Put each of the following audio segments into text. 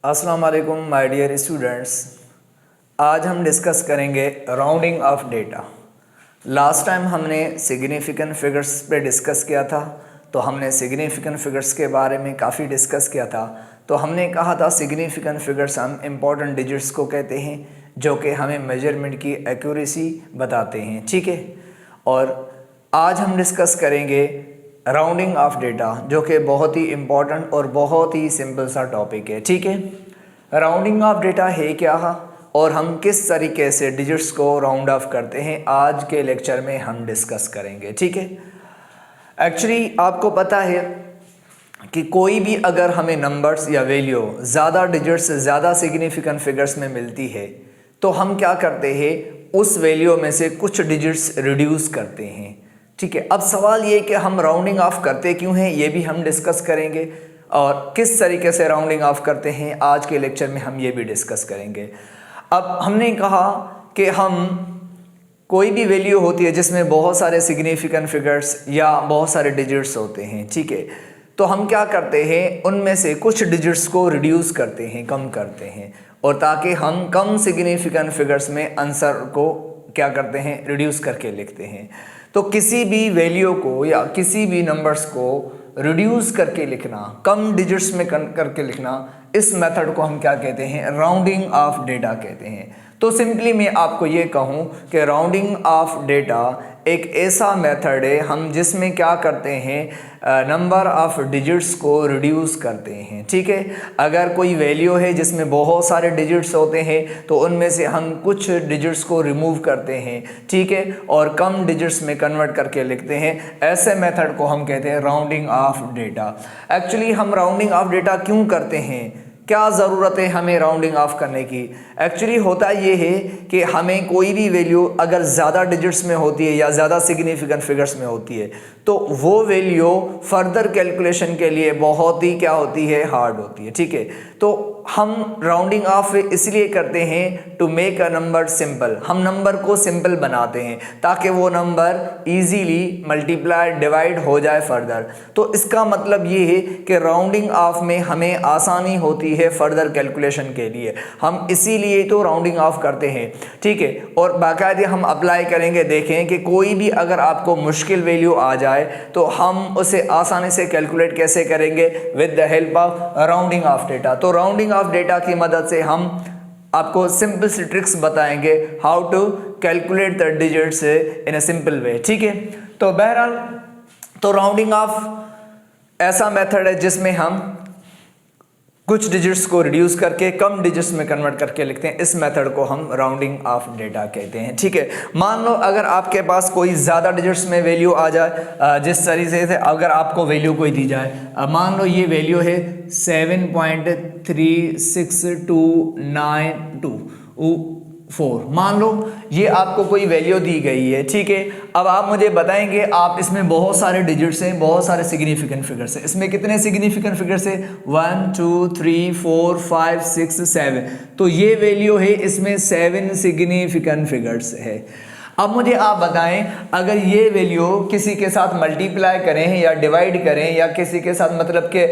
अस्सलाम वालेकुम my dear students. आज हम डिस्कस करेंगे rounding off data. Last time हमने सिग्निफिकेंट फिगर्स पे डिस्कस किया था, तो हमने सिग्निफिकेंट फिगर्स के बारे में काफ़ी डिस्कस किया था। तो हमने कहा था सिग्निफिकेंट फिगर्स हम इम्पॉर्टेंट डिजिट्स को कहते हैं जो कि हमें मेजरमेंट की एक्यूरेसी बताते हैं, ठीक है। और आज हम डिस्कस करेंगे राउंडिंग ऑफ डेटा, जो कि बहुत ही इम्पॉर्टेंट और बहुत ही सिंपल सा टॉपिक है, ठीक है। राउंडिंग ऑफ डेटा है क्या और हम किस तरीके से डिजिट्स को राउंड ऑफ करते हैं, आज के लेक्चर में हम डिस्कस करेंगे, ठीक है। एक्चुअली आपको पता है कि कोई भी अगर हमें नंबर्स या वैल्यू ज़्यादा डिजिट्स ज़्यादा सिग्निफिकेंट फिगर्स में मिलती है तो हम क्या करते हैं, उस वैल्यू में से कुछ डिजिट्स रिड्यूस करते हैं, ठीक है। अब सवाल ये कि हम राउंडिंग ऑफ करते क्यों हैं, ये भी हम डिस्कस करेंगे और किस तरीके से राउंडिंग ऑफ करते हैं आज के लेक्चर में हम ये भी डिस्कस करेंगे। अब हमने कहा कि हम कोई भी वैल्यू होती है जिसमें बहुत सारे सिग्निफिकेंट फिगर्स या बहुत सारे डिजिट्स होते हैं, ठीक है, तो हम क्या करते हैं, उनमें से कुछ डिजिट्स को रिड्यूस करते हैं, कम करते हैं, और ताकि हम कम सिग्निफिकेंट फिगर्स में आंसर को क्या करते हैं, रिड्यूस करके लिखते हैं। तो किसी भी वैल्यू को या किसी भी नंबर्स को रिड्यूस करके लिखना, कम डिजिट्स में करके लिखना, इस मेथड को हम क्या कहते हैं, राउंडिंग ऑफ डेटा कहते हैं। तो सिंपली मैं आपको ये कहूँ कि राउंडिंग ऑफ डेटा एक ऐसा मेथड है हम जिसमें क्या करते हैं, नंबर ऑफ डिजिट्स को रिड्यूस करते हैं, ठीक है। अगर कोई वैल्यू है जिसमें बहुत सारे डिजिट्स होते हैं तो उनमें से हम कुछ डिजिट्स को रिमूव करते हैं, ठीक है, और कम डिजिट्स में कन्वर्ट करके लिखते हैं। ऐसे मेथड को हम कहते हैं राउंडिंग ऑफ डेटा। एक्चुअली हम राउंडिंग ऑफ डेटा क्यों करते हैं, क्या ज़रूरत है हमें राउंडिंग ऑफ करने की। एक्चुअली होता ये है कि हमें कोई भी वैल्यू अगर ज़्यादा डिजिट्स में होती है या ज़्यादा सिग्निफिकेंट फिगर्स में होती है तो वो वैल्यू फर्दर कैलकुलेशन के लिए बहुत ही क्या होती है, हार्ड होती है, ठीक है। तो हम राउंडिंग ऑफ इसलिए करते हैं to make a number simple, हम नंबर को सिंपल बनाते हैं ताकि वो नंबर इजीली मल्टीप्लाई डिवाइड हो जाए फर्दर। तो इसका मतलब ये है कि राउंडिंग ऑफ में हमें आसानी होती है फर्दर कैलकुलेशन के लिए, हम इसीलिए तो राउंडिंग ऑफ करते हैं, ठीक है। और बाकायदे हम अप्लाई करेंगे, देखें कि कोई भी अगर आपको मुश्किल वैल्यू आ जाए तो हम उसे आसानी से कैलकुलेट कैसे करेंगे, with the help of rounding off data. तो राउंडिंग ऑफ डेटा की मदद से हम आपको सिंपल सी ट्रिक्स बताएंगे how to calculate the digits in a simple way, ठीक है। तो बहरहाल तो राउंडिंग ऑफ ऐसा मेथड है जिसमें हम कुछ डिजिट्स को रिड्यूस करके कम डिजिट्स में कन्वर्ट करके लिखते हैं। इस मेथड को हम राउंडिंग ऑफ डेटा कहते हैं, ठीक है। मान लो अगर आपके पास कोई ज़्यादा डिजिट्स में वैल्यू आ जाए, जिस तरीके से अगर आपको वैल्यू कोई दी जाए, मान लो ये वैल्यू है 7.36292 मान लो ये आपको कोई वैल्यू दी गई है, ठीक है। अब आप मुझे बताएंगे, आप इसमें बहुत सारे डिजिट्स हैं, बहुत सारे सिग्निफिकेंट फिगर्स हैं, इसमें कितने सिग्निफिकेंट फिगर्स हैं, 1 2 3 4 5 6 7, तो ये वैल्यू है, इसमें 7 सिग्निफिकेंट फिगर्स है। अब मुझे आप बताएं, अगर ये वैल्यू किसी के साथ मल्टीप्लाई करें या डिवाइड करें या किसी के साथ मतलब के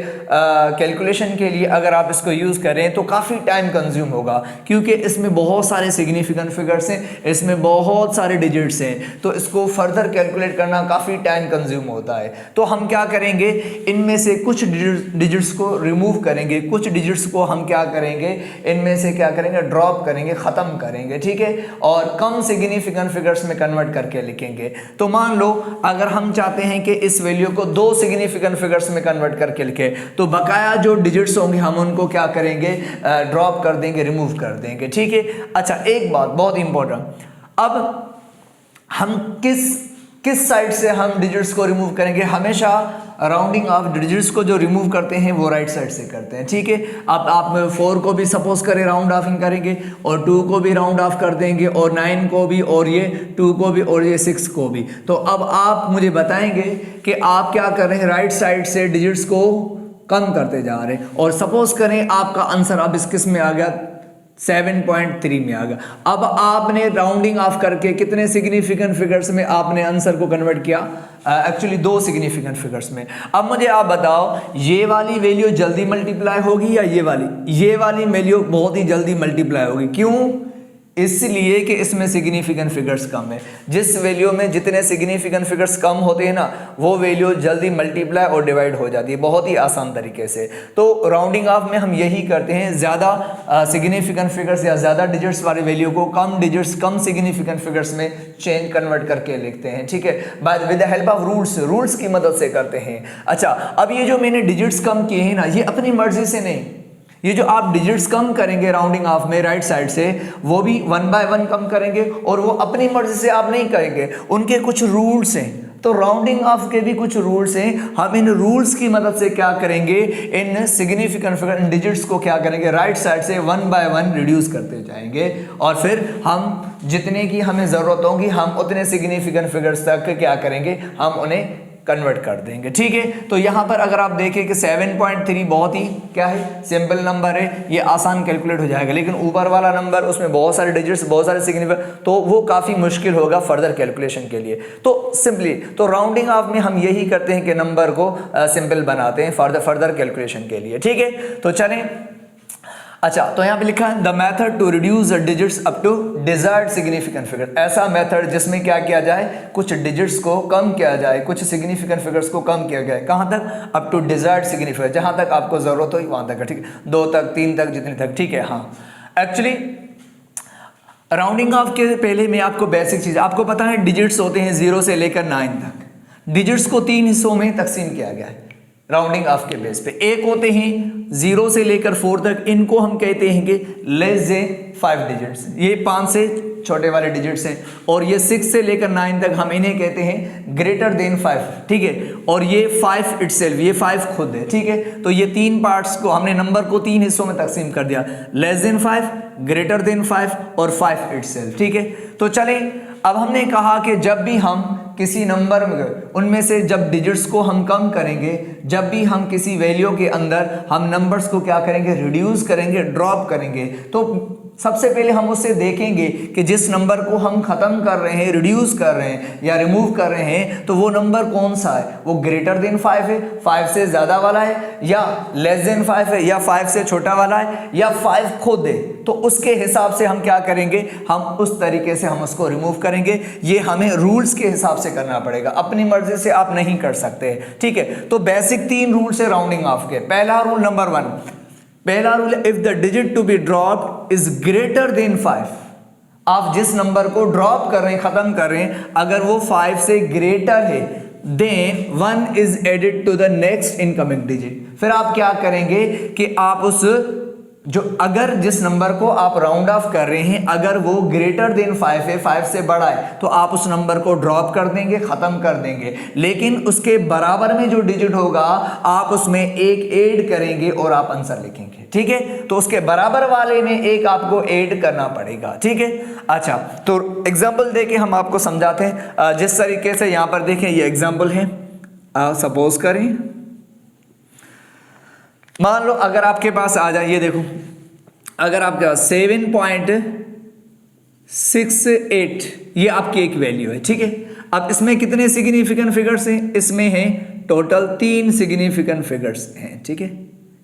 कैलकुलेशन के लिए अगर आप इसको यूज़ करें तो काफ़ी टाइम कंज्यूम होगा, क्योंकि इसमें बहुत सारे सिग्निफिकेंट फिगर्स हैं, इसमें बहुत सारे डिजिट्स हैं, तो इसको फर्दर कैलकुलेट करना काफ़ी टाइम कंज्यूम होता है। तो हम क्या करेंगे, इनमें से कुछ डिजिट्स को रिमूव करेंगे, कुछ डिजिट्स को हम क्या करेंगे, इनमें से क्या करेंगे, ड्रॉप करेंगे, ख़त्म करेंगे, ठीक है, और कम सिग्निफिकेंट फिगर में कन्वर्ट करके लिखेंगे। तो मान लो अगर हम चाहते हैं कि इस वैल्यू को 2 सिग्निफिकेंट फिगर्स में कन्वर्ट करके लिखे तो बकाया जो डिजिट्स होंगे हम उनको क्या करेंगे, ड्रॉप कर देंगे, रिमूव कर देंगे, ठीक है। अच्छा, एक बात बहुत इंपॉर्टेंट, अब हम किस साइड से हम डिजिट्स को रिमूव करेंगे, हमेशा राउंडिंग ऑफ डिजिट्स को जो रिमूव करते हैं वो राइट साइड से करते हैं, ठीक है। अब आप 4 को भी सपोज करें राउंड ऑफिंग करेंगे और 2 को भी राउंड ऑफ कर देंगे और 9 को भी और ये 2 को भी और ये 6 को भी। तो अब आप मुझे बताएंगे कि आप क्या कर रहे हैं, राइट साइड से डिजिट्स को कम करते जा रहे हैं, और सपोज करें आपका आंसर अब इस किस में आ गया, 7.3 में आ गया। अब आपने राउंडिंग ऑफ करके कितने सिग्निफिकेंट फिगर्स में आपने आंसर को कन्वर्ट किया? एक्चुअली 2 सिग्निफिकेंट फिगर्स में। अब मुझे आप बताओ, ये वाली वैल्यू जल्दी मल्टीप्लाई होगी या ये वाली वैल्यू बहुत ही जल्दी मल्टीप्लाई होगी? क्यों? इसलिए कि इसमें सिग्निफिकेंट फिगर्स कम है। जिस वैल्यू में जितने सिग्निफिकेंट फिगर्स कम होते हैं ना, वो वैल्यू जल्दी मल्टीप्लाई और डिवाइड हो जाती है बहुत ही आसान तरीके से। तो राउंडिंग ऑफ में हम यही करते हैं, ज़्यादा सिग्निफिकेंट फिगर्स या ज़्यादा डिजिट्स वाली वैल्यू को कम डिजिट्स कम सिग्निफिकेंट फिगर्स में चेंज कन्वर्ट करके लिखते हैं, ठीक है, by with the help of rules की मदद से करते हैं। अच्छा, अब ये जो मैंने डिजिट्स कम किए हैं ना, ये अपनी मर्जी से नहीं, ये जो आप डिजिट्स कम करेंगे राउंडिंग ऑफ में राइट साइड से, वो भी 1 बाय 1 कम करेंगे और वो अपनी मर्जी से आप नहीं करेंगे, उनके कुछ रूल्स हैं। तो राउंडिंग ऑफ के भी कुछ रूल्स हैं। हम इन रूल्स की मदद से क्या करेंगे, इन सिग्निफिकेंट फिगर इन डिजिट्स को क्या करेंगे, राइट साइड से 1 बाय 1 रिड्यूस करते जाएंगे और फिर हम जितने की हमें ज़रूरत होगी हम उतने सिग्निफिकेंट फिगर्स तक क्या करेंगे, हम उन्हें कन्वर्ट कर देंगे, ठीक है। तो यहाँ पर अगर आप देखें कि 7.3 बहुत ही क्या है, सिंपल नंबर है, ये आसान कैलकुलेट हो जाएगा, लेकिन ऊपर वाला नंबर उसमें बहुत सारे डिजिट्स बहुत सारे सिग्निफिकेंट, तो वो काफ़ी मुश्किल होगा फर्दर कैलकुलेशन के लिए। तो सिंपली तो राउंडिंग ऑफ में हम यही करते हैं कि नंबर को सिंपल बनाते हैं फर्दर कैलकुलेशन के लिए, ठीक है। तो चलें, अच्छा, तो यहाँ पे लिखा है the method to reduce the digits up to desired significant figure. ऐसा मेथड जिसमें क्या किया जाए, कुछ डिजिट्स को कम किया जाए, कुछ सिग्निफिकेंट फिगर्स को कम किया जाए, कहाँ तक, अप टू डिजायर्ड सिग्निफिकेंट, जहाँ तक आपको जरूरत हो वहाँ तक, ठीक है, 2 तक 3 तक जितने तक, ठीक है। हाँ, एक्चुअली राउंडिंग ऑफ के पहले मैं आपको बेसिक चीज, आपको पता है डिजिट्स होते हैं 0 से लेकर 9 तक, डिजिट्स को 3 हिस्सों में तकसीम किया गया है राउंडिंग ऑफ के बेस पे। एक होते हैं 0 से लेकर 4 तक, इनको हम कहते हैं कि लेस देन 5 डिजिट्स, ये 5 से छोटे वाले डिजिट्स हैं, और ये 6 से लेकर 9 तक हम इन्हें कहते हैं ग्रेटर देन 5, ठीक है, और ये 5 इटसेल्फ, ये 5 खुद है, ठीक है। तो ये 3 पार्ट्स को हमने नंबर को 3 हिस्सों में तकसीम कर दिया, लेस देन 5, ग्रेटर देन 5 और 5 इटसेल्फ, ठीक है। तो चलें, अब हमने कहा कि जब भी हम किसी नंबर में उनमें से जब डिजिट्स को हम कम करेंगे, जब भी हम किसी वैल्यू के अंदर हम नंबर्स को क्या करेंगे, रिड्यूस करेंगे, ड्रॉप करेंगे, तो सबसे पहले हम उससे देखेंगे कि जिस नंबर को हम खत्म कर रहे हैं, रिड्यूस कर रहे हैं या रिमूव कर रहे हैं, तो वो नंबर कौन सा है, वो ग्रेटर देन 5 है, 5 से ज्यादा वाला है, या लेस देन 5 है, या 5 से छोटा वाला है, या 5 खुद है। तो उसके हिसाब से हम क्या करेंगे, हम उस तरीके से हम उसको रिमूव करेंगे। ये हमें रूल्स के हिसाब से करना पड़ेगा, अपनी मर्जी से आप नहीं कर सकते, ठीक है। तो बेसिक 3 रूल्स है राउंडिंग ऑफ के। पहला रूल, नंबर 1, पहला rule, if the digit to be dropped is greater than 5, आप जिस नंबर को ड्रॉप कर रहे हैं, खत्म कर रहे हैं, अगर वो 5 से ग्रेटर है, then 1 is added to the next incoming digit. फिर आप क्या करेंगे कि आप उस जो अगर जिस नंबर को आप राउंड ऑफ कर रहे हैं, अगर वो ग्रेटर देन 5 है, 5 से बड़ा है, तो आप उस नंबर को ड्रॉप कर देंगे, खत्म कर देंगे, लेकिन उसके बराबर में जो डिजिट होगा आप उसमें एक ऐड करेंगे और आप आंसर लिखेंगे, ठीक है। तो उसके बराबर वाले में एक आपको ऐड करना पड़ेगा, ठीक है। अच्छा, तो एग्जाम्पल देके हम आपको समझाते हैं। जिस तरीके से यहाँ पर देखें, ये एग्जाम्पल है, सपोज करें, मान लो अगर आपके पास आ जाए, ये देखो, अगर आपके पास 7.68 ये आपकी एक वैल्यू है, ठीक है। अब इसमें कितने सिग्निफिकेंट फिगर्स हैं, इसमें हैं टोटल 3 सिग्निफिकेंट फिगर्स हैं, ठीक है,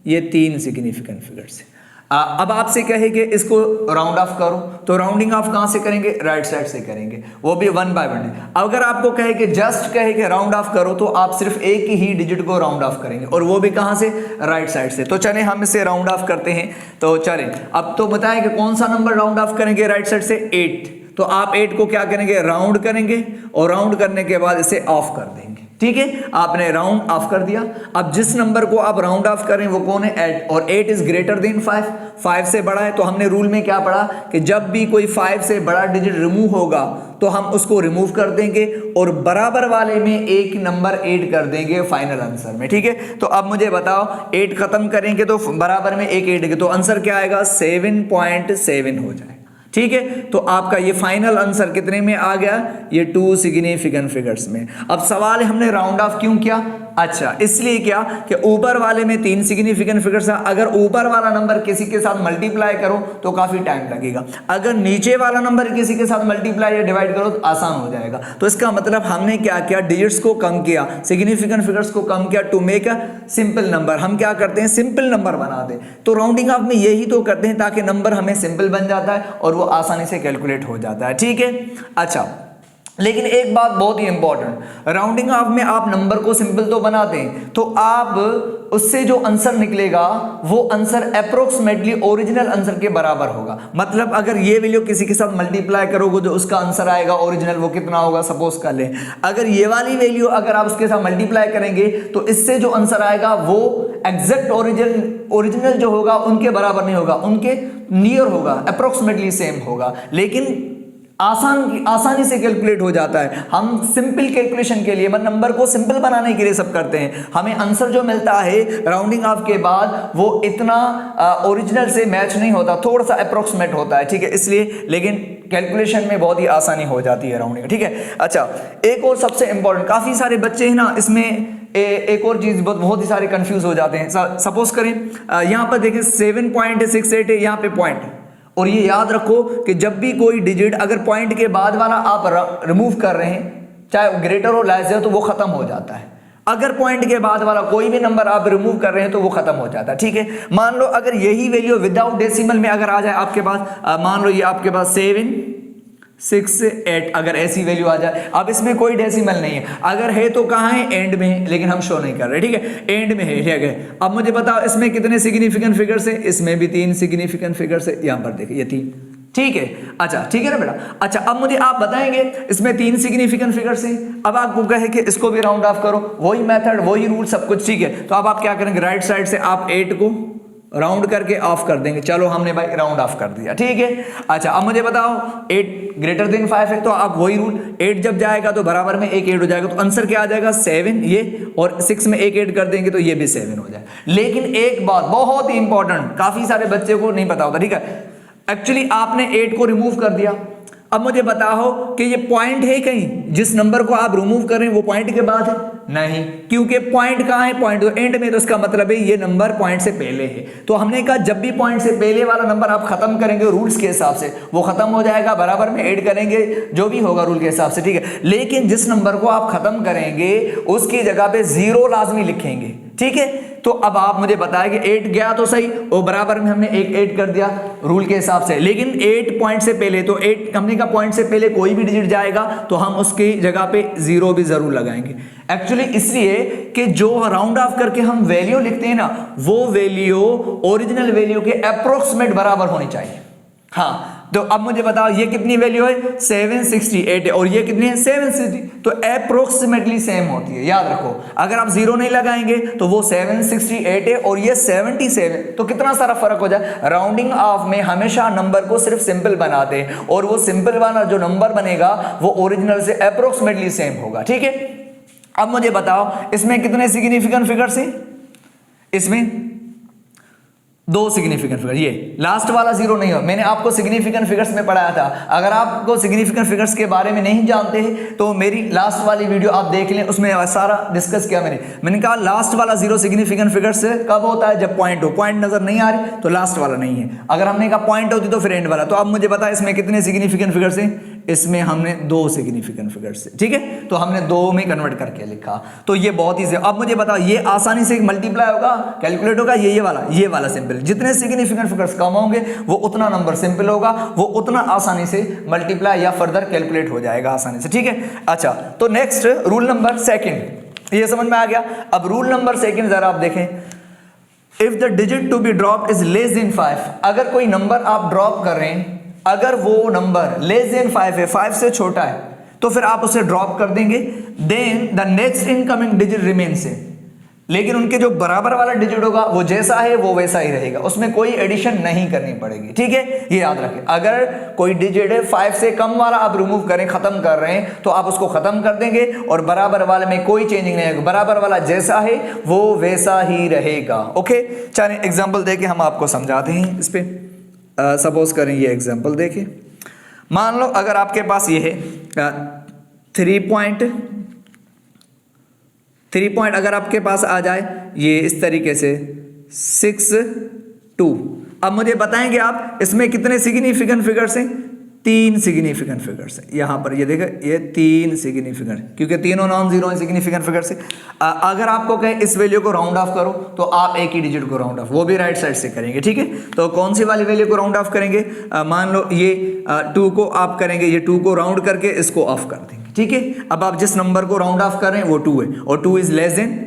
ये 3 सिग्निफिकेंट फिगर्स हैं। अब आपसे कहे कि इसको राउंड ऑफ करो, तो राउंडिंग ऑफ कहां से करेंगे, राइट साइड से करेंगे, वो भी 1 बाय 1। अगर आपको कहे कि जस्ट कहे कि राउंड ऑफ करो, तो आप सिर्फ एक ही डिजिट को राउंड ऑफ करेंगे, और वो भी कहां से, राइट साइड से। तो चलें हम इसे राउंड ऑफ करते हैं। तो चलें, अब तो बताएं कि कौन सा नंबर राउंड ऑफ करेंगे राइट साइड से, 8। तो आप 8 को क्या करेंगे, राउंड करेंगे, और राउंड करने के बाद इसे ऑफ कर देंगे, ठीक है। आपने राउंड ऑफ कर दिया। अब जिस नंबर को आप राउंड ऑफ करें वो कौन है, 8, और 8 इज ग्रेटर देन 5, 5 से बड़ा है। तो हमने रूल में क्या पढ़ा कि जब भी कोई 5 से बड़ा डिजिट रिमूव होगा तो हम उसको रिमूव कर देंगे और बराबर वाले में एक नंबर ऐड कर देंगे फाइनल आंसर में, ठीक है। तो अब मुझे बताओ, 8 खत्म करेंगे तो बराबर में एक ऐड, तो आंसर क्या आएगा, 7.7 हो जाए, ठीक है। तो आपका ये फाइनल आंसर कितने में आ गया, ये 2 सिग्निफिकेंट फिगर्स में। अब सवाल है हमने राउंड ऑफ क्यों किया, अच्छा, इसलिए क्या कि ऊपर वाले में 3 सिग्निफिकेंट फिगर्स है, अगर ऊपर वाला नंबर किसी के साथ मल्टीप्लाई करो तो काफी टाइम लगेगा, अगर नीचे वाला नंबर किसी के साथ मल्टीप्लाई या डिवाइड करो तो आसान हो जाएगा। तो इसका मतलब हमने क्या किया, डिजिट्स को कम किया, सिग्निफिकेंट फिगर्स को कम किया to make a simple number. हम क्या करते हैं, सिंपल नंबर बना दे। तो राउंडिंग ऑफ में यही तो करते हैं ताकि नंबर हमें सिंपल बन जाता है और वो आसानी से कैलकुलेट हो जाता है। ठीक है, अच्छा, लेकिन एक बात बहुत ही इंपॉर्टेंट, राउंडिंग ऑफ में आप नंबर को सिंपल तो बनाते हैं तो आप उससे जो आंसर निकलेगा वो आंसर अप्रोक्सीमेटली ओरिजिनल आंसर के बराबर होगा। मतलब अगर ये वैल्यू किसी के साथ मल्टीप्लाई करोगे जो उसका आंसर आएगा ओरिजिनल वो कितना होगा, सपोज कर ले अगर ये वाली वैल्यू अगर आप उसके साथ मल्टीप्लाई करेंगे तो इससे जो आंसर आएगा वो एग्जैक्ट ओरिजिनल जो होगा उनके बराबर नहीं होगा, उनके नियर होगा, अप्रोक्सीमेटली सेम होगा। लेकिन आसानी से कैलकुलेट हो जाता है। हम सिंपल कैलकुलेशन के लिए, मतलब नंबर को सिंपल बनाने के लिए सब करते हैं, हमें आंसर जो मिलता है राउंडिंग ऑफ के बाद वो इतना ओरिजिनल से मैच नहीं होता, थोड़ा सा अप्रोक्सीमेट होता है। ठीक है, इसलिए लेकिन कैलकुलेशन में बहुत ही आसानी हो जाती है राउंडिंग। ठीक है, अच्छा, एक और सबसे इंपॉर्टेंट, काफी सारे बच्चे हैं ना इसमें एक और चीज बहुत ही सारे कंफ्यूज हो जाते हैं। सपोज करें यहां पर देखिए 7.68 है, यहां पे पॉइंट, और ये याद रखो कि जब भी कोई डिजिट अगर पॉइंट के बाद वाला आप रिमूव कर रहे हैं, चाहे ग्रेटर हो लेस हो, तो वो खत्म हो जाता है। अगर पॉइंट के बाद वाला कोई भी नंबर आप रिमूव कर रहे हैं तो वो खत्म हो जाता है। ठीक है, मान लो अगर यही वैल्यू विदाउट डेसिमल में अगर आ जाए आपके पास, मान लो ये आपके पास 7, 6, 8, अगर ऐसी वैल्यू आ जाए, अब इसमें कोई डेसिमल नहीं है, अगर है तो कहाँ है, एंड में है, लेकिन हम शो नहीं कर रहे। ठीक है, एंड में है। ठीक है, अब मुझे बताओ इसमें कितने सिग्निफिकेंट फिगर्स है, इसमें भी 3 सिग्निफिकेंट फिगर्स है, यहां पर देखिए ये 3। ठीक है, अच्छा, ठीक है ना बेटा। अच्छा, अब मुझे आप बताएंगे इसमें 3 सिग्निफिकेंट फिगर्स हैं, अब आपको कहे कि इसको भी राउंड ऑफ करो, वही मेथड वही रूल सब कुछ। ठीक है, तो अब आप क्या करेंगे, राइट साइड से आप 8 को राउंड करके ऑफ कर देंगे। चलो हमने भाई राउंड ऑफ कर दिया। ठीक है, अच्छा, अब मुझे बताओ 8 ग्रेटर देन 5 है, तो आप वही रूल, 8 जब जाएगा तो बराबर में एक 8 हो जाएगा, तो आंसर क्या आ जाएगा 7, ये, और 6 में एक 8 कर देंगे तो ये भी 7 हो जाए। लेकिन एक बात बहुत ही इंपॉर्टेंट, काफी सारे बच्चे को नहीं पता होता। ठीक है, एक्चुअली आपने 8 को रिमूव कर दिया, अब मुझे बताओ कि ये पॉइंट है कहीं, जिस नंबर को आप रिमूव कर रहे हैं वो पॉइंट के बाद है? नहीं, क्योंकि पॉइंट कहाँ है, पॉइंट तो एंड में, तो इसका मतलब है ये नंबर पॉइंट से पहले है। तो हमने कहा जब भी पॉइंट से पहले वाला नंबर आप खत्म करेंगे रूल्स के हिसाब से वो खत्म हो जाएगा, बराबर में ऐड करेंगे जो भी होगा रूल के हिसाब से। ठीक है, लेकिन जिस नंबर को आप खत्म करेंगे उसकी जगह पे 0 लाजमी लिखेंगे। ठीक है, तो अब आप मुझे बताएं कि 8 गया तो सही, और बराबर में हमने एक 8 कर दिया रूल के हिसाब से, लेकिन 8 पॉइंट से पहले, तो 8 हमने का पॉइंट से पहले कोई भी डिजिट जाएगा तो हम उसकी जगह पे 0 भी जरूर लगाएंगे। एक्चुअली इसलिए कि जो राउंड ऑफ करके हम वैल्यू लिखते हैं ना, वो वैल्यू ओरिजिनल वैल्यू के अप्रोक्सीमेट बराबर होनी चाहिए। हाँ, तो अब मुझे बताओ ये कितनी वैल्यू है, 768 है, और ये कितनी है 760, तो अप्रोक्सीमेटली सेम होती है। याद रखो, अगर आप 0 नहीं लगाएंगे तो वो 768 है और ये 77, तो कितना सारा फर्क हो जाए। राउंडिंग ऑफ में हमेशा नंबर को सिर्फ सिंपल बनाते हैं, और वो सिंपल वाला जो नंबर बनेगा वो ओरिजिनल से अप्रोक्सीमेटली सेम होगा। ठीक है, अब मुझे बताओ इसमें कितने सिग्निफिकेंट फिगर्स हैं, इसमें 2 सिग्निफिकेंट फिगर, ये लास्ट वाला 0 नहीं हो। मैंने आपको सिग्निफिकेंट फिगर्स में पढ़ाया था, अगर आपको सिग्निफिकेंट फिगर्स के बारे में नहीं जानते हैं तो मेरी लास्ट वाली वीडियो आप देख लें, उसमें सारा डिस्कस किया मैंने कहा लास्ट वाला 0 सिग्निफिकेंट फिगर्स कब होता है, जब पॉइंट हो, पॉइंट नजर नहीं आ रही तो लास्ट वाला नहीं है, अगर हमने कहा पॉइंट होती तो फिर एंड वाला। तो अब मुझे पता है इसमें कितने सिग्निफिकेंट फिगर्स हैं, इसमें हमने 2 सिग्निफिकेंट फिगर्स है। ठीक है, तो हमने 2 में कन्वर्ट करके लिखा, तो ये बहुत ही। अब मुझे बताओ ये आसानी से मल्टीप्लाई होगा, कैलकुलेट होगा, ये वाला सिंपल। जितने सिग्निफिकेंट फिगर्स कम होंगे वो उतना नंबर सिंपल होगा, वो उतना आसानी से मल्टीप्लाई या फर्दर कैलकुलेट हो जाएगा आसानी से। ठीक है, अच्छा, तो नेक्स्ट रूल नंबर सेकंड, ये समझ में आ गया। अब रूल नंबर सेकंड जरा आप देखें, if the digit to be drop is less than 5, अगर कोई नंबर आप ड्रॉप कर रहे हैं, अगर वो नंबर लेस देन 5 है, 5 से छोटा है, तो फिर आप उसे ड्रॉप कर देंगे, then the next incoming digit remains है, लेकिन उनके जो बराबर वाला डिजिट होगा वो जैसा है वो वैसा ही रहेगा, उसमें कोई एडिशन नहीं करनी पड़ेगी। ठीक है, ये याद रखें। अगर कोई डिजिट है 5 से कम वाला आप रिमूव करें, खत्म कर रहे हैं, तो आप उसको खत्म कर देंगे और बराबर वाले में कोई चेंजिंग नहीं होगा, बराबर वाला जैसा है वो वैसा ही रहेगा। ओके, चलिए एग्जाम्पल देके हम आपको समझाते हैं इस पे। सपोज करें ये एग्जाम्पल देखें, मान लो अगर आपके पास ये है 3 पॉइंट अगर आपके पास आ जाए ये इस तरीके से 6 2। अब मुझे बताएंगे आप इसमें कितने सिग्निफिकेंट फिगर्स हैं? 3 सिग्निफिकेंट फिगर्स हैं। यहाँ पर ये देखो ये 3 सिग्निफिकेंट, क्योंकि तीनों नॉन जीरो सिग्निफिकेंट फिगर्स है। अगर आपको कहे इस वैल्यू को राउंड ऑफ करो तो आप एक ही डिजिट को राउंड ऑफ, वो भी राइट साइड से करेंगे, ठीक है। तो कौन सी वाली वैल्यू को राउंड ऑफ करेंगे? मान लो ये 2 को आप करेंगे, ये 2 को राउंड करके इसको ऑफ कर देंगे, ठीक है। अब आप जिस नंबर को राउंड ऑफ कर रहे हैं वो 2 है और 2 इज लेस देन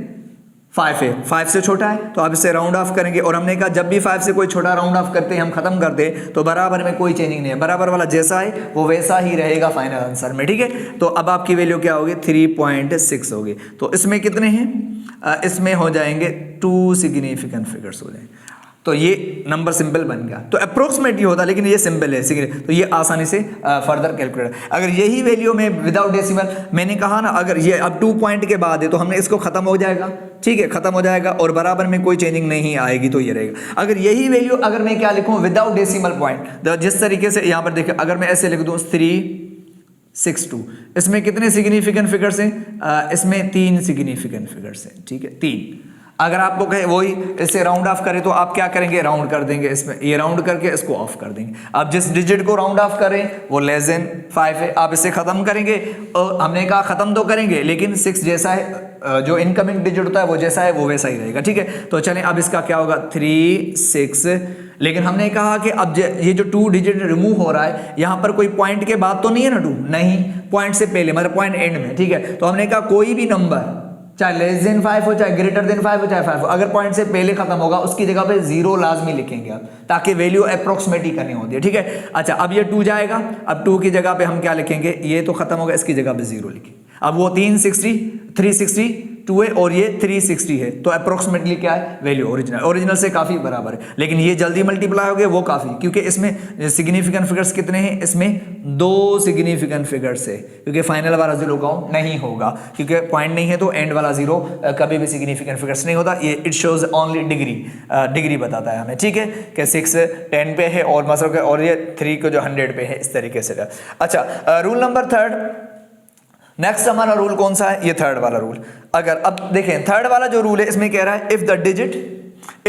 5 है, 5 से छोटा है, तो आप इसे राउंड ऑफ करेंगे। और हमने कहा जब भी 5 से कोई छोटा राउंड ऑफ करते हैं हम खत्म करते हैं तो बराबर में कोई चेंजिंग नहीं है, बराबर वाला जैसा है वो वैसा ही रहेगा फाइनल आंसर में, ठीक है। तो अब आपकी वैल्यू क्या होगी? 3.6 होगी। तो इसमें कितने हैं? इसमें हो जाएंगे 2 सिग्निफिकेंट फिगर्स हो जाएंगे। तो ये नंबर सिंपल बन गया। तो अप्रोक्सीमेट ही होता लेकिन ये सिंपल है, तो ये आसानी से फर्दर कैलकुलेट। अगर यही वैल्यू में विदाउट डेसिमल, मैंने कहा ना अगर ये अब 2 पॉइंट के बाद है तो हमने इसको खत्म हो जाएगा, ठीक है, खत्म हो जाएगा और बराबर में कोई चेंजिंग नहीं आएगी तो ये रहेगा। अगर यही वैल्यू अगर मैं क्या लिखूं विदाउट डेसिमल पॉइंट, जिस तरीके से यहाँ पर देखिए अगर मैं ऐसे लिख दूं 362, इसमें कितने सिग्निफिकेंट फिगर्स हैं? इसमें 3 सिग्निफिकेंट फिगर्स हैं, ठीक है, 3। अगर आपको कहे वही इसे राउंड ऑफ करें तो आप क्या करेंगे? राउंड कर देंगे, इसमें ये राउंड करके इसको ऑफ कर देंगे। आप जिस डिजिट को राउंड ऑफ करें वो लेस देन 5 है, आप इसे खत्म करेंगे और हमने कहा खत्म तो करेंगे लेकिन 6 जैसा है, जो इनकमिंग डिजिट होता है वो जैसा है वो वैसा ही रहेगा, ठीक है। तो चलें अब इसका क्या होगा? 3 6। लेकिन हमने कहा कि अब ये जो 2 डिजिट रिमूव हो रहा है यहाँ पर कोई पॉइंट के बाद तो नहीं है ना 2, नहीं, पॉइंट से पहले, मतलब पॉइंट एंड में, ठीक है। तो हमने कहा कोई भी नंबर चाहे लेस देन 5 हो, चाहे ग्रेटर देन 5 हो, चाहे 5 हो, अगर पॉइंट से पहले खत्म होगा उसकी जगह पे 0 लाजमी लिखेंगे आप, ताकि वैल्यू अप्रोक्सीमेट ही करनी होती है, ठीक है। अच्छा अब ये 2 जाएगा, अब 2 की जगह पे हम क्या लिखेंगे? ये तो खत्म होगा, इसकी जगह पे 0 लिखेंगे। अब वो 362 है और ये 360 है, तो अप्रोक्सीमेटली क्या है? वैल्यू ओरिजिनल से काफी बराबर है। लेकिन ये जल्दी मल्टीप्लाई हो गए वो काफी, क्योंकि इसमें सिग्निफिकेंट फिगर्स कितने हैं? इसमें 2 सिग्निफिकेंट फिगर्स है, क्योंकि फाइनल वाला 0 काउंट नहीं होगा, क्योंकि पॉइंट नहीं है तो एंड वाला 0 कभी भी सिग्निफिकेंट फिगर्स नहीं होता। ये इट शोज ओनली डिग्री बताता है हमें, ठीक है, कि 6 10 पे है और मतलब और ये 3 को जो 100 पे है, इस तरीके से। अच्छा रूल नंबर 3, नेक्स्ट हमारा रूल कौन सा है? ये 3rd वाला रूल। अगर अब देखें 3rd वाला जो रूल है इसमें कह रहा है if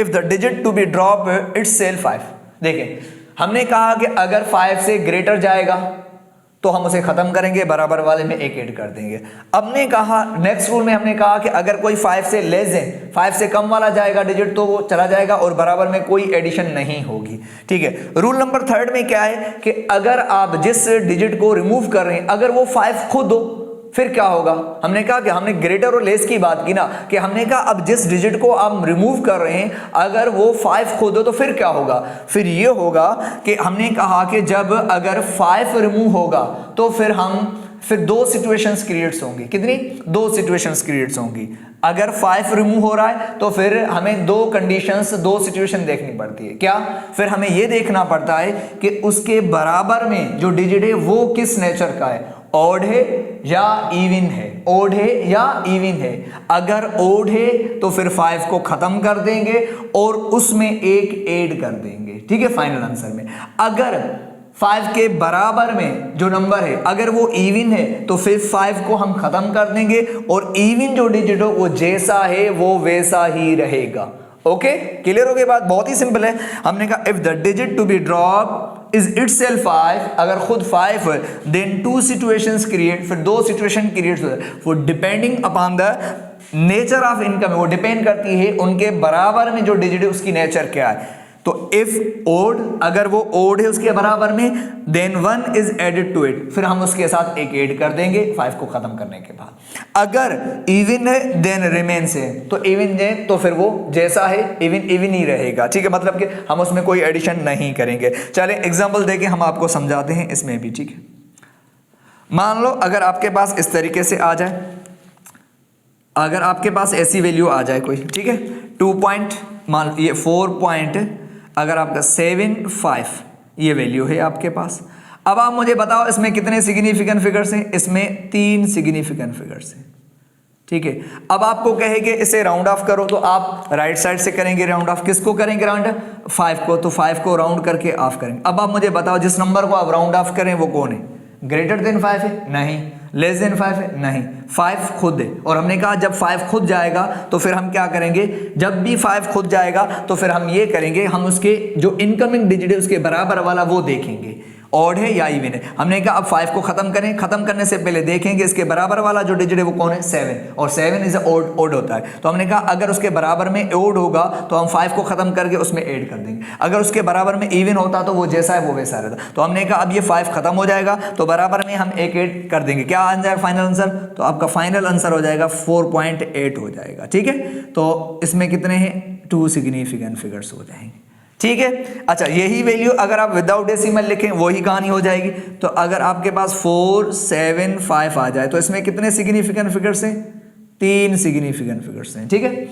the digit to be drop itself 5। देखें हमने कहा कि अगर 5 से ग्रेटर जाएगा तो हम उसे खत्म करेंगे, बराबर वाले में 1 ऐड कर देंगे। अब ने कहा नेक्स्ट रूल में हमने कहा कि अगर कोई 5 से लेस देन 5 से कम वाला जाएगा डिजिट तो वो चला जाएगा और बराबर में कोई एडिशन नहीं होगी, ठीक है। रूल नंबर 3rd में क्या है कि अगर आप जिस डिजिट को रिमूव कर रहे हैं अगर वो 5 खुद हो फिर क्या होगा? हमने कहा कि हमने ग्रेटर और लेस की बात की ना, कि हमने कहा अब जिस डिजिट को आप रिमूव कर रहे हैं अगर वो 5 खुद हो तो फिर क्या होगा? फिर ये होगा कि हमने कहा कि जब अगर 5 रिमूव होगा तो फिर 2 सिचुएशंस क्रिएट्स होंगी। कितनी? 2 सिचुएशंस क्रिएट्स होंगी। अगर 5 रिमूव हो रहा है तो फिर हमें 2 कंडीशंस, 2 सिचुएशन देखनी पड़ती है। क्या? फिर हमें यह देखना पड़ता है कि उसके बराबर में जो डिजिट है वो किस नेचर का है, ऑड है या इवन है, ऑड है या इवन है। अगर ऑड है तो फिर 5 को खत्म कर देंगे और उसमें 1 ऐड कर देंगे, ठीक है, फाइनल आंसर में। अगर 5 के बराबर में जो नंबर है अगर वो इवन है तो फिर 5 को हम खत्म कर देंगे और इवन जो डिजिट हो वो जैसा है वो वैसा ही रहेगा। ओके, क्लियर हो गई बात? बहुत ही सिंपल है। हमने कहा if the digit to be drop is itself 5, अगर खुद 5 है देन 2 सिचुएशंस क्रिएट, फिर 2 सिचुएशन क्रिएट होता है। वो depending upon the nature of income, वो डिपेंड करती है उनके बराबर में जो डिजिट है उसकी नेचर क्या है। तो इफ ओड, अगर वो ओड है उसके बराबर में then 1 is added to it, फिर हम उसके साथ 1 ऐड कर देंगे 5 को खत्म करने के बाद। अगर इवन है देन रिमेन्स है, तो इवन है तो फिर वो जैसा है इवन ही रहेगा, ठीक है, मतलब कि हम उसमें कोई एडिशन नहीं करेंगे। चलें एग्जांपल देके हम आपको समझाते हैं इसमें भी, ठीक है। मान लो अगर आपके पास इस तरीके से आ जाए, अगर आपके पास ऐसी वैल्यू आ जाए कोई, ठीक है, 2 पॉइंट, मान ये 4 पॉइंट, अगर आपका 7.5 ये वैल्यू है आपके पास। अब आप मुझे बताओ इसमें कितने सिग्निफिकेंट फिगर्स हैं? इसमें 3 सिग्निफिकेंट फिगर्स हैं, ठीक है। अब आपको कहेंगे इसे राउंड ऑफ करो तो आप राइट साइड से करेंगे राउंड ऑफ। किसको करेंगे राउंड? 5 को, तो 5 को राउंड करके ऑफ करेंगे। अब आप मुझे बताओ जिस नंबर को आप राउंड ऑफ करें वो कौन है? ग्रेटर देन 5 है? नहीं। लेस देन 5 है, नहीं 5 खुद है, और हमने कहा जब 5 खुद जाएगा तो फिर हम क्या करेंगे, जब भी 5 खुद जाएगा तो फिर हम ये करेंगे, हम उसके जो इनकमिंग डिजिट है उसके बराबर वाला वो देखेंगे, ऑड है या इवन है। हमने कहा अब 5 को खत्म करें, खत्म करने से पहले देखेंगे इसके बराबर वाला जो डिजिट है वो कौन है, 7, और 7 इज ओड होता है। तो हमने कहा अगर उसके बराबर में ओड होगा तो हम 5 को खत्म करके उसमें ऐड कर देंगे, अगर उसके बराबर में इवन होता तो वो जैसा है वो वैसा रहता। तो हमने कहा अब ये 5 खत्म हो जाएगा तो बराबर में हम एक ऐड कर देंगे, क्या आ जाएगा फाइनल आंसर, तो आपका फाइनल आंसर हो जाएगा 4.8 हो जाएगा। ठीक है, तो इसमें कितने हैं, 2 सिग्निफिकेंट फिगर्स हो जाएंगे। ठीक है, अच्छा यही वैल्यू अगर आप विदाउट डेसिमल लिखें वही कहानी हो जाएगी। तो अगर आपके पास 4, 7, 5 आ जाए तो इसमें कितने सिग्निफिकेंट फिगर्स हैं, 3 सिग्निफिकेंट फिगर्स हैं। ठीक है,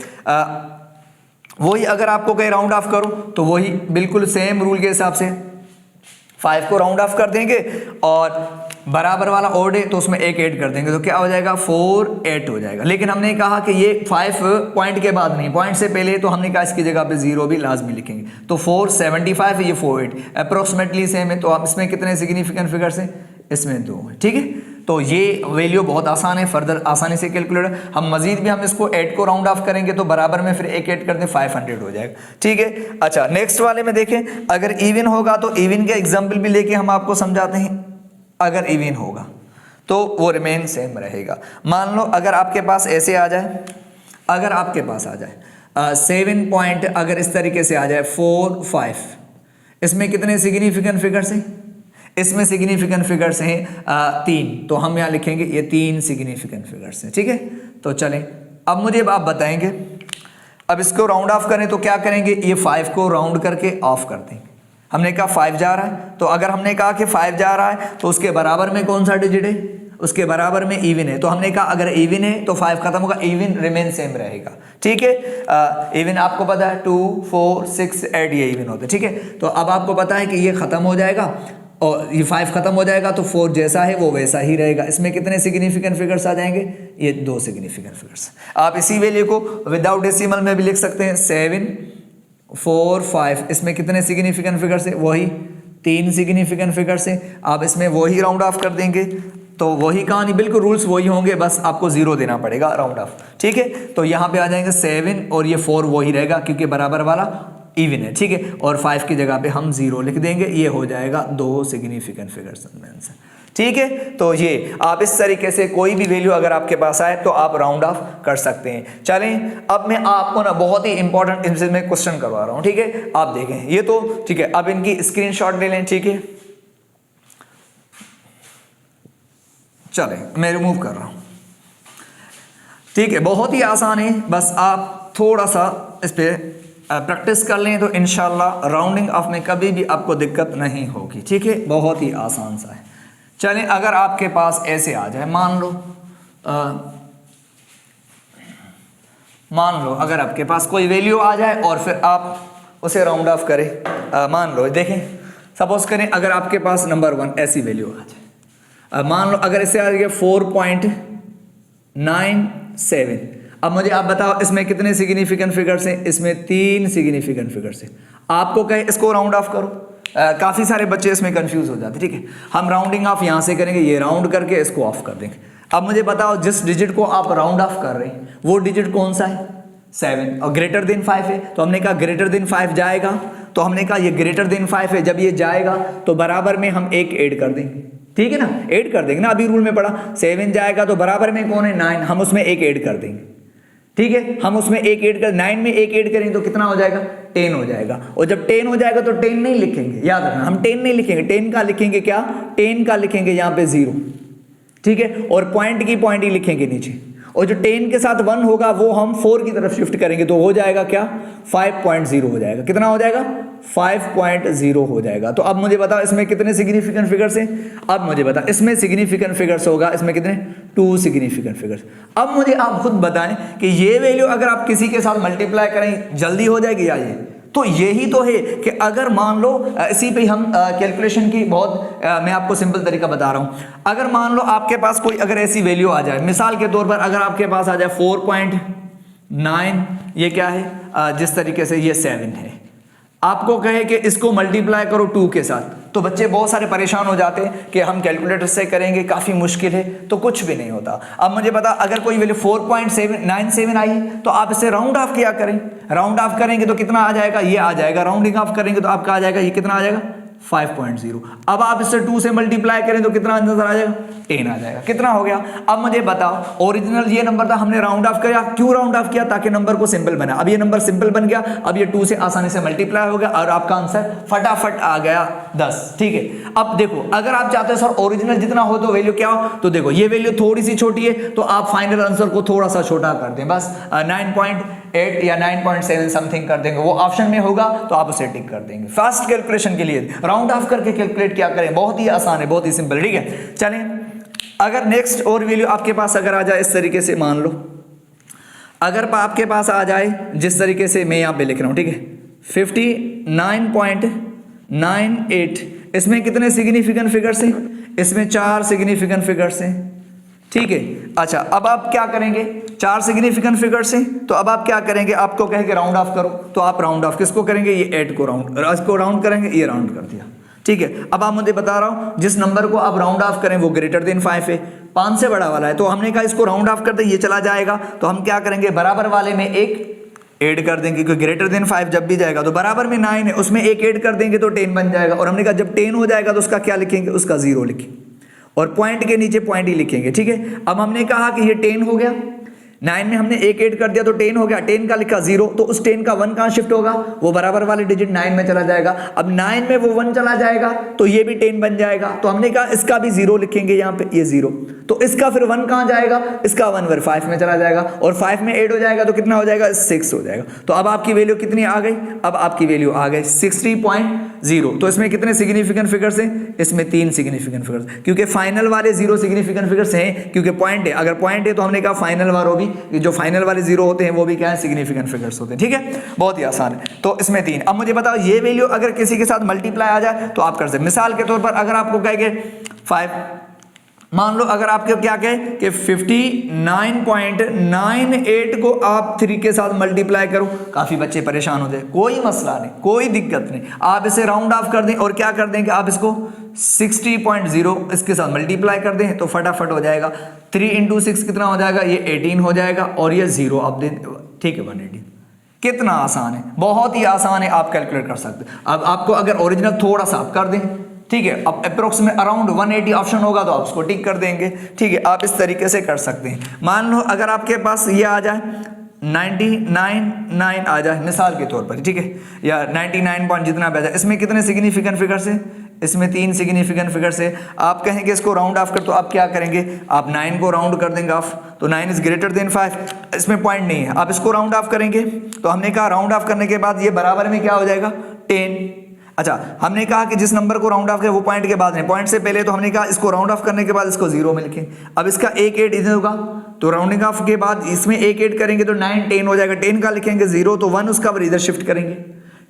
वही अगर आपको कहीं राउंड ऑफ करो तो वही बिल्कुल सेम रूल के हिसाब से 5 को राउंड ऑफ कर देंगे और बराबर वाला ओड है तो उसमें एक ऐड कर देंगे, तो क्या हो जाएगा 4, 8 हो जाएगा। लेकिन हमने कहा कि ये 5 पॉइंट के बाद नहीं, पॉइंट से पहले, तो हमने कहा इसकी जगह पे 0 भी लाजमी लिखेंगे। तो 475 है, ये 48 अप्रोक्सीमेटली सेम है। तो आप इसमें कितने सिग्निफिकेंट फिगर्स हैं, इसमें 2 है। ठीक है, तो ये वैल्यू बहुत आसान है, फर्दर आसानी से कैलकुलेट। हम मजीद भी हम इसको 8 को राउंड ऑफ करेंगे तो बराबर में फिर एक ऐड कर दें 500 हो जाएगा। ठीक है, अच्छा नेक्स्ट वाले में देखें, अगर इवन होगा तो इवन के एग्जाम्पल भी लेके हम आपको समझाते हैं। अगर इवन होगा तो वो रिमेन सेम रहेगा। मान लो अगर आपके पास ऐसे आ जाए, अगर आपके पास आ जाए 7 पॉइंट, अगर इस तरीके से आ जाए 4, 5, इसमें कितने सिग्निफिकेंट फिगर्स हैं, इसमें सिग्निफिकेंट फिगर्स हैं 3, तो हम यहाँ लिखेंगे ये 3 सिग्निफिकेंट फिगर्स हैं। ठीक है, तो चलें अब मुझे आप बताएंगे, अब इसको राउंड ऑफ करें तो क्या करेंगे, ये 5 को राउंड करके ऑफ कर देंगे। हमने कहा 5 जा रहा है, तो अगर हमने कहा कि 5 जा रहा है तो उसके बराबर में कौन सा डिजिट है, उसके बराबर में इवन है। तो हमने कहा अगर इवन है तो 5 खत्म होगा, इवन रिमेन सेम रहेगा। ठीक है, इवन आपको पता है 2, 4, 6, 8 ये इवन होते हैं। ठीक है, तो अब आपको पता है कि ये खत्म हो जाएगा और ये 5 खत्म हो जाएगा तो 4 जैसा है वो वैसा ही रहेगा। इसमें कितने सिग्निफिकेंट फिगर्स आ जाएंगे, ये 2 सिग्निफिकेंट फिगर्स। आप इसी वैल्यू को विदाउट डेसिमल में भी लिख सकते हैं, 7, 4, 5, इसमें कितने सिग्निफिकेंट फिगर्स है, वही 3 सिग्निफिकेंट फिगर्स है। आप इसमें वही राउंड ऑफ कर देंगे तो वही कहानी, बिल्कुल रूल्स वही होंगे, बस आपको 0 देना पड़ेगा राउंड ऑफ। ठीक है, तो यहाँ पे आ जाएंगे 7 और ये 4 वही रहेगा क्योंकि बराबर वाला इवन है। ठीक है, और 5 की जगह पे हम 0 लिख देंगे, ये हो जाएगा 2 सिग्निफिकेंट फिगर्स आंसर। ठीक है, तो ये आप इस तरीके से कोई भी वैल्यू अगर आपके पास आए तो आप राउंड ऑफ कर सकते हैं। चलें अब मैं आपको ना बहुत ही इंपॉर्टेंट इनसे मैं क्वेश्चन करवा रहा हूं। ठीक है, आप देखें ये तो ठीक है, अब इनकी स्क्रीनशॉट ले लें। ठीक है, चलें मैं रिमूव कर रहा हूं। ठीक है, बहुत ही आसान है, बस आप थोड़ा सा इस पे प्रैक्टिस कर लें तो इंशाल्लाह राउंडिंग ऑफ में कभी भी आपको दिक्कत नहीं होगी। ठीक है, बहुत ही आसान सा है। चलें अगर आपके पास ऐसे आ जाए, मान लो अगर आपके पास कोई वैल्यू आ जाए और फिर आप उसे राउंड ऑफ करें। मान लो देखें, सपोज करें अगर आपके पास नंबर 1 ऐसी वैल्यू आ जाए, मान लो अगर इससे आ गया 4.97। अब मुझे आप बताओ इसमें कितने सिग्निफिकेंट फिगर्स हैं, इसमें 3 सिग्निफिकेंट फिगर्स हैं। आपको कहे इसको राउंड ऑफ करो, काफ़ी सारे बच्चे इसमें कंफ्यूज हो जाते हैं। ठीक है, हम राउंडिंग ऑफ यहाँ से करेंगे, ये राउंड करके इसको ऑफ कर देंगे। अब मुझे बताओ जिस डिजिट को आप राउंड ऑफ कर रहे हैं वो डिजिट कौन सा है, 7, और ग्रेटर देन 5 है। तो हमने कहा ग्रेटर देन 5 जाएगा, तो हमने कहा ये ग्रेटर देन 5 है, जब ये जाएगा तो बराबर में हम एक ऐड कर देंगे। ठीक है ना, ऐड कर देंगे ना, अभी रूल में पढ़ा 7 जाएगा तो बराबर में कौन है 9, हम उसमें एक ऐड कर देंगे। ठीक है, हम उसमें एक ऐड कर 9 में एक ऐड करेंगे तो कितना हो जाएगा, 10 हो जाएगा। और जब 10 हो जाएगा तो 10 नहीं लिखेंगे, याद रखना हम 10 नहीं लिखेंगे, 10 का लिखेंगे क्या, 10 का लिखेंगे यहाँ पे 0। ठीक है, और पॉइंट की पॉइंट ही लिखेंगे नीचे, और जो 10 के साथ 1 होगा वो हम 4 की तरफ शिफ्ट करेंगे तो हो जाएगा क्या, 5.0 हो जाएगा। कितना हो जाएगा, 5.0 हो जाएगा। तो अब मुझे बताओ इसमें कितने सिग्निफिकेंट फिगर्स हैं। अब मुझे बता इसमें सिग्निफिकेंट फिगर्स होगा, इसमें कितने, 2 सिग्निफिकेंट फिगर्स। अब मुझे आप खुद बताएं कि ये वैल्यू अगर आप किसी के साथ मल्टीप्लाई करें जल्दी हो जाएगी या ये, तो यही तो है कि अगर मान लो इसी पे हम कैलकुलेशन की बहुत मैं आपको सिंपल तरीका बता रहा हूं। अगर मान लो आपके पास कोई अगर ऐसी वैल्यू आ जाए, मिसाल के तौर पर अगर आपके पास आ जाए 4.9, ये क्या है जिस तरीके से ये 7 है, आपको कहे कि इसको मल्टीप्लाई करो 2 के साथ, तो बच्चे बहुत सारे परेशान हो जाते हैं कि हम कैलकुलेटर से करेंगे, काफ़ी मुश्किल है, तो कुछ भी नहीं होता। अब मुझे बता, अगर कोई वैल्यू 4.797 आई तो आप इसे राउंड ऑफ किया करें। राउंड ऑफ करेंगे तो कितना आ जाएगा, ये आ जाएगा। राउंडिंग ऑफ करेंगे तो आपका आ जाएगा, ये कितना आ जाएगा, 5.0। अब आप इससे 2 से मल्टीप्लाई करें तो कितना आंसर आ जाएगा, 10 आ जाएगा। कितना हो गया। अब मुझे बताओ, ओरिजिनल ये नंबर था, हमने राउंड ऑफ किया। क्यों राउंड ऑफ किया, ताकि नंबर को सिंपल बना। अब ये नंबर सिंपल बन गया, अब ये 2 से आसानी से मल्टीप्लाई हो गया और आपका आंसर फटाफट आ गया 10। ठीक है। अब देखो, अगर आप चाहते हो सर ओरिजिनल जितना हो तो वैल्यू क्या हो, तो देखो ये वैल्यू थोड़ी सी छोटी है तो आप फाइनल आंसर को थोड़ा सा छोटा कर दें, बस 9.8 या 9.7 समथिंग कर देंगे। वो ऑप्शन में होगा तो आप उसे टिक कर देंगे। फास्ट कैलकुलेशन के लिए राउंड ऑफ करके कैलकुलेट क्या करें, बहुत ही आसान है, बहुत ही सिंपल। ठीक है, चलें। अगर नेक्स्ट और वैल्यू आपके पास अगर आ जाए इस तरीके से, मान लो अगर आपके पास आ जाए जिस तरीके से मैं यहाँ पे लिख रहा हूँ, ठीक है, 59.98, इसमें कितने सिग्निफिकेंट फिगर्स हैं, इसमें 4 सिग्निफिकेंट फिगर्स हैं। ठीक है। अच्छा, अब आप क्या करेंगे, 4 सिग्निफिकेंट फिगर्स हैं, तो अब आप क्या करेंगे, आपको कहेंगे राउंड ऑफ करो, तो आप राउंड ऑफ किसको करेंगे, ये 8 को राउंड करेंगे, ये राउंड कर दिया। ठीक है। अब आप मुझे बता रहा हूं, जिस नंबर को आप राउंड ऑफ करें वो ग्रेटर देन 5 है, 5 से बड़ा वाला है, तो हमने कहा इसको राउंड ऑफ कर दे, ये चला जाएगा। तो हम क्या करेंगे, बराबर वाले में 1 ऐड कर देंगे, क्योंकि ग्रेटर देन 5 जब भी जाएगा तो बराबर में 9 है, उसमें 1 ऐड कर देंगे तो 10 बन जाएगा। और हमने कहा जब 10 हो जाएगा तो उसका क्या लिखेंगे, उसका 0 लिखेंगे और पॉइंट के नीचे पॉइंट ही लिखेंगे। ठीक है। अब हमने कहा कि ये 10 हो गया, 9 में हमने 1 ऐड कर दिया तो 10 हो गया, 10 का लिखा 0, तो उस 10 का 1 कहाँ शिफ्ट होगा, वो बराबर वाले डिजिट 9 में चला जाएगा। अब 9 में वो 1 चला जाएगा तो ये भी 10 बन जाएगा, तो हमने कहा इसका भी 0 लिखेंगे यहाँ पे, ये 0, तो इसका फिर 1 कहाँ जाएगा, इसका 1 फिर 5 में चला जाएगा और 5 में ऐड हो जाएगा तो कितना हो जाएगा, 6 हो जाएगा। तो अब आपकी वैल्यू कितनी आ गई, अब आपकी वैल्यू आ गई 60.0। तो इसमें कितने सिग्निफिकेंट फिगर्स हैं, इसमें 3 सिग्निफिकेंट फिगर्स, क्योंकि फाइनल वाले 0 सिग्निफिकेंट फिगर्स हैं, क्योंकि पॉइंट है। अगर पॉइंट है तो हमने कहा फाइनल वालों भी, जो फाइनल वाले 0 होते हैं वो भी क्या है, सिग्निफिकेंट फिगर्स होते हैं। ठीक है, बहुत ही आसान है। तो इसमें 3। अब मुझे बताओ, ये वैल्यू अगर किसी के साथ मल्टीप्लाई आ जाए तो आप कर सकते। मिसाल के तौर पर अगर आपको कहेंगे 5, मान लो अगर आपके क्या कहे कि 59.98 को आप 3 के साथ मल्टीप्लाई करो, काफी बच्चे परेशान होते हैं, कोई मसला नहीं, कोई दिक्कत नहीं, आप इसे राउंड ऑफ कर दें और क्या कर दें कि आप इसको 60.0 इसके साथ मल्टीप्लाई कर दें तो फटाफट हो जाएगा। 3 × 6 कितना हो जाएगा, ये 18 हो जाएगा और ये 0 आप दें, ठीक है, 180। कितना आसान है, बहुत ही आसान है, आप कैलकुलेट कर सकते हैं। अब आपको अगर ओरिजिनल थोड़ा सा आप कर दें, ठीक है, अब अप्रोक्स में अराउंड 180 ऑप्शन होगा तो आप उसको टिक कर देंगे। ठीक है, आप इस तरीके से कर सकते हैं। मान लो अगर आपके पास ये आ जाए 99.9 आ जाए मिसाल के तौर पर, ठीक है, या 99 पॉइंट जितना भी आ जाए, इसमें कितने सिग्निफिकेंट फिगर्स हैं, इसमें 3 सिग्निफिकेंट फिगर्स है। आप कहेंगे इसको राउंड ऑफ कर, तो आप क्या करेंगे, आप 9 को राउंड कर देंगे ऑफ, तो 9 इज ग्रेटर देन 5, इसमें पॉइंट नहीं है, आप इसको राउंड ऑफ करेंगे तो हमने कहा राउंड ऑफ करने के बाद ये बराबर में क्या हो जाएगा, 10। अच्छा, हमने कहा कि जिस नंबर को राउंड ऑफ करें वो पॉइंट के बाद नहीं, पॉइंट से पहले, तो हमने कहा इसको राउंड ऑफ करने के बाद इसको 0 में लिखें। अब इसका 1 ऐड इधर होगा, तो राउंडिंग ऑफ के बाद इसमें 1 ऐड करेंगे तो 9 10 हो जाएगा, 10 का लिखेंगे 0, तो 1 उसका इधर शिफ्ट करेंगे।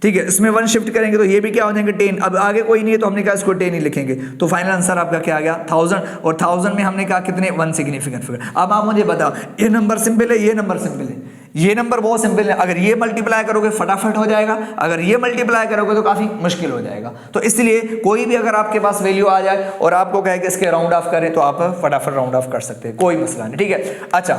ठीक है, इसमें 1 शिफ्ट करेंगे तो ये भी क्या हो जाएंगे 10। अब आगे कोई नहीं है तो हमने कहा इसको 10 ही लिखेंगे, तो फाइनल आंसर आपका क्या आ गया 1000। और 1000 में हमने कहा कितने, 1 सिग्निफिकेंट फिगर। अब आप मुझे बताओ, ये नंबर सिंपल है, ये नंबर सिंपल है, ये नंबर बहुत सिंपल है। अगर ये मल्टीप्लाई करोगे फटाफट हो जाएगा, अगर ये मल्टीप्लाई करोगे तो काफी मुश्किल हो जाएगा। तो इसलिए कोई भी अगर आपके पास वैल्यू आ जाए और आपको कहे कि इसके राउंड ऑफ करें तो आप फटाफट राउंड ऑफ कर सकते हैं, कोई मसला नहीं। ठीक है, अच्छा,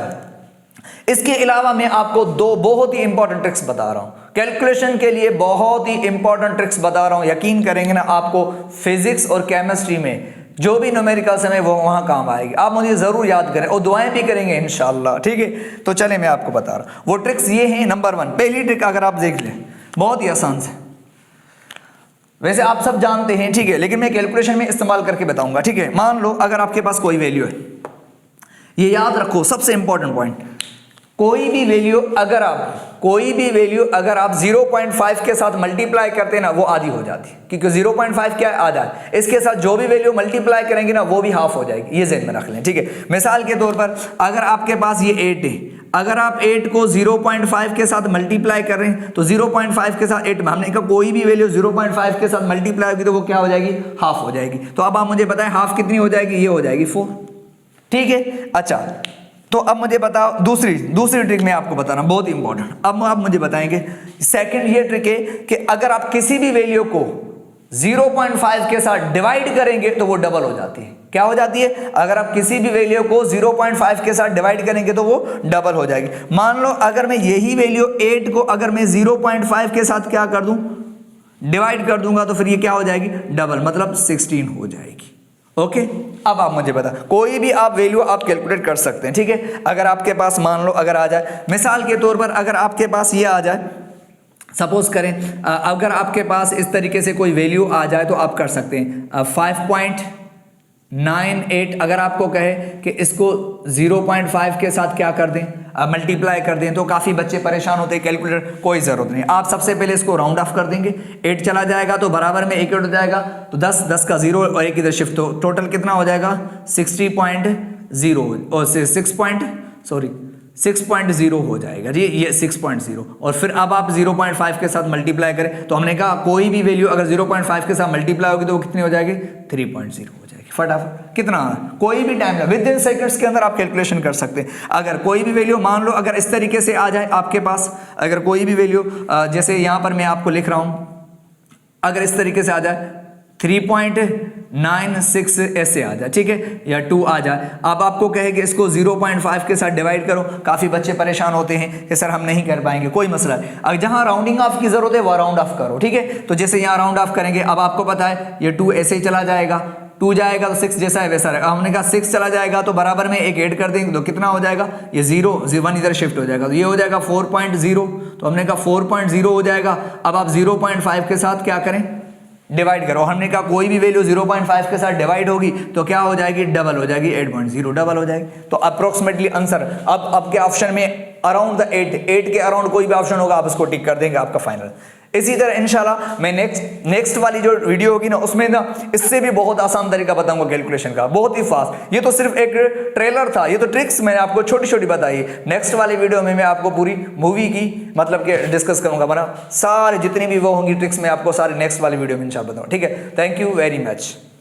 इसके अलावा मैं आपको 2 बहुत ही इंपॉर्टेंट ट्रिक्स बता रहा हूं कैलकुलेशन के लिए, बहुत ही इंपॉर्टेंट ट्रिक्स बता रहा हूं। यकीन करेंगे ना, आपको फिजिक्स और केमिस्ट्री में जो भी न्यूमेरिकल्स है वो वहां काम आएगी। आप मुझे जरूर याद करें और दुआएं भी करेंगे इंशाल्लाह। ठीक है, तो चले मैं आपको बता रहा हूं वो ट्रिक्स ये हैं। नंबर 1, पहली ट्रिक अगर आप देख लें, बहुत ही आसान से, वैसे आप सब जानते हैं, ठीक है, लेकिन मैं कैलकुलेशन में इस्तेमाल करके बताऊंगा। ठीक है, मान लो अगर आपके पास कोई वैल्यू है, ये याद रखो सबसे इंपॉर्टेंट पॉइंट, कोई भी वैल्यू अगर आप 0.5 के साथ मल्टीप्लाई करते हैं ना, वो आधी हो जाती है, क्योंकि 0.5 क्या है, आधा है। इसके साथ जो भी वैल्यू मल्टीप्लाई करेंगे ना वो भी हाफ हो जाएगी, ये ज़हन में रख लें। ठीक है, मिसाल के तौर पर अगर आपके पास ये 8 है, अगर आप 8 को 0.5 के साथ मल्टीप्लाई कर रहे हैं तो 0.5 के साथ 8 में हमने कहा कोई भी वैल्यू 0.5 के साथ मल्टीप्लाई होगी तो वो क्या हो जाएगी, हाफ हो जाएगी। तो अब आप मुझे बताएं हाफ कितनी हो जाएगी, ये हो जाएगी 4। ठीक है, अच्छा, तो अब मुझे बताओ दूसरी ट्रिक मैं आपको बता रहा हूं, बहुत इंपॉर्टेंट। अब आप मुझे बताएंगे सेकंड ये ट्रिक है कि अगर आप किसी भी वैल्यू को 0.5 के साथ डिवाइड करेंगे तो वो डबल हो जाती है। क्या हो जाती है? अगर आप किसी भी वैल्यू को 0.5 के साथ डिवाइड करेंगे तो वो डबल हो जाएगी। मान लो अगर मैं यही वैल्यू 8 को अगर मैं 0.5 के साथ क्या कर दूं, डिवाइड कर दूंगा, तो फिर ये क्या हो जाएगी? डबल, मतलब 16 हो जाएगी। ओके, अब आप मुझे बता, कोई भी आप वैल्यू आप कैलकुलेट कर सकते हैं, ठीक है। अगर आपके पास मान लो अगर आ जाए, मिसाल के तौर पर अगर आपके पास ये आ जाए, सपोज करें अगर आपके पास इस तरीके से कोई वैल्यू आ जाए तो आप कर सकते हैं 5.98। अगर आपको कहे कि इसको 0.5 के साथ क्या कर दें, मल्टीप्लाई कर दें, तो काफ़ी बच्चे परेशान होते हैं, कैलकुलेटर कोई ज़रूरत नहीं। आप सबसे पहले इसको राउंड ऑफ कर देंगे, 8 चला जाएगा तो बराबर में 1 हो जाएगा, तो 10, 10 का 0 और 1 इधर शिफ्ट, तो टोटल कितना हो जाएगा? 60.0 और 6.0 हो जाएगा जी, ये 6.0। और फिर अब आप 0.5 के साथ मल्टीप्लाई करें, तो हमने कहा कोई भी वैल्यू अगर 0.5 के साथ मल्टीप्लाई होगी तो वो कितनी हो जाएगी? 3.0 हो जाएगी। फटाफट कितना, कोई भी टाइम विद इन सेकंड्स के अंदर आप कैलकुलेशन कर सकते हैं। अगर कोई भी वैल्यू मान लो अगर इस तरीके से आ जाए आपके पास, अगर कोई भी वैल्यू जैसे यहाँ पर मैं आपको लिख रहा हूँ, अगर इस तरीके से आ जाए 3.96 ऐसे आ जाए, ठीक है, या 2 आ जाए। अब आपको कहे कि इसको 0.5 के साथ डिवाइड करो, काफ़ी बच्चे परेशान होते हैं कि सर हम नहीं कर पाएंगे, कोई मसला नहीं। अब जहाँ राउंडिंग ऑफ की ज़रूरत है वह राउंड ऑफ करो, ठीक है। तो जैसे यहाँ राउंड ऑफ करेंगे, अब आपको पता है ये 2 ऐसे ही चला जाएगा, 2 जाएगा तो 6 जैसा है वैसा रहेगा। हमने कहा 6 चला जाएगा तो बराबर में एक ऐड कर देंगे, तो कितना हो जाएगा? ये 0, 1 इधर शिफ्ट हो जाएगा, तो ये हो जाएगा 4.0। तो हमने कहा 4.0 हो जाएगा। अब आप 0.5 के साथ क्या करें? डिवाइड करो। हमने कहा कोई भी वैल्यू 0.5 के साथ डिवाइड होगी तो क्या हो जाएगी? डबल हो जाएगी, 8.0 डबल हो जाएगी। तो अप्रोक्सीमेटली आंसर अब के ऑप्शन में अराउंड द 8 के अराउंड कोई भी ऑप्शन होगा आप उसको टिक कर देंगे, आपका फाइनल। इसी तरह इंशाल्लाह मैं नेक्स्ट वाली जो वीडियो होगी ना, उसमें ना इससे भी बहुत आसान तरीका बताऊंगा कैलकुलेशन का, बहुत ही फास्ट। ये तो सिर्फ एक ट्रेलर था, ये तो ट्रिक्स मैंने आपको छोटी छोटी बताई। नेक्स्ट वाली वीडियो में मैं आपको पूरी मूवी की मतलब कि डिस्कस करूंगा, बना सारे जितनी भी वो होंगी ट्रिक्स मैं आपको सारे नेक्स्ट वाली वीडियो में इंशाल्लाह बताऊंगा, ठीक है। Thank you very much.